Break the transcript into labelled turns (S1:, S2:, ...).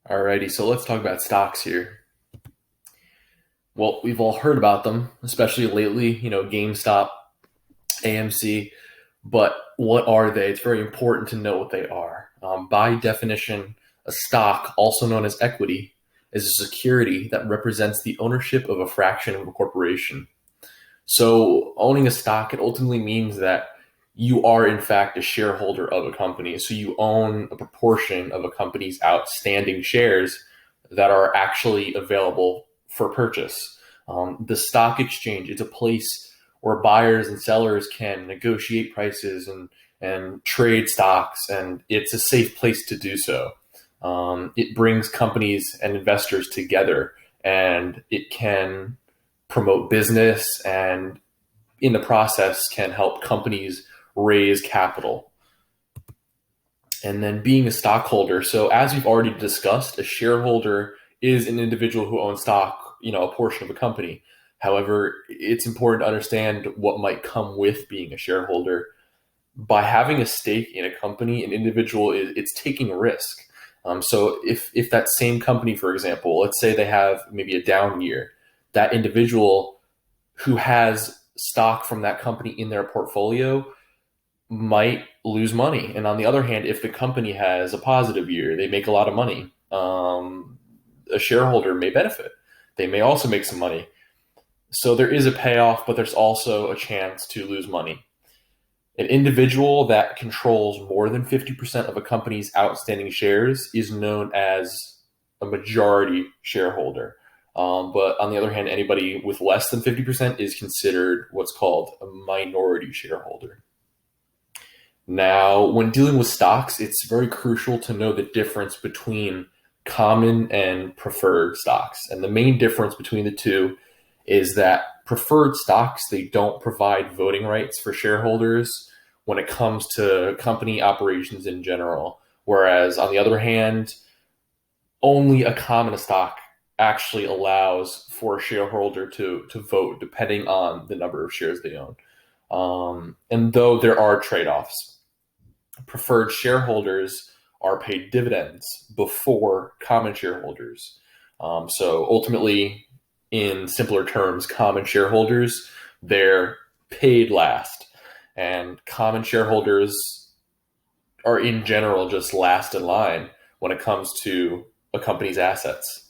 S1: Alrighty, so let's talk about stocks here. Well, we've all heard about them, especially lately, GameStop, AMC, but what are they? It's very important to know what they are. By definition, a stock, also known as equity, is a security that represents the ownership of a fraction of a corporation. So, owning a stock, it ultimately means that you are, in fact, a shareholder of a company. So, you own a proportion of a company's outstanding shares that are actually available for purchase. The stock exchange is a place where buyers and sellers can negotiate prices and trade stocks, and it's a safe place to do so. It brings companies and investors together, and it can promote business and in the process can help companies raise capital. And then being a stockholder. So as we've already discussed, a shareholder is an individual who owns stock, a portion of a company. However, it's important to understand what might come with being a shareholder. By having a stake in a company, an individual it's taking a risk. So if that same company, for example, let's say they have maybe a down year, that individual who has stock from that company in their portfolio might lose money. And on the other hand, if the company has a positive year, they make a lot of money. A shareholder may benefit. They may also make some money. So there is a payoff, but there's also a chance to lose money. An individual that controls more than 50% of a company's outstanding shares is known as a majority shareholder. But on the other hand, anybody with less than 50% is considered what's called a minority shareholder. Now, when dealing with stocks, it's very crucial to know the difference between common and preferred stocks. And the main difference between the two is that preferred stocks, they don't provide voting rights for shareholders when it comes to company operations in general. Whereas on the other hand, only a common stock actually allows for a shareholder to vote depending on the number of shares they own. And though there are trade-offs, preferred shareholders are paid dividends before common shareholders. So ultimately, in simpler terms, common shareholders, they're paid last. And common shareholders are in general just last in line when it comes to a company's assets.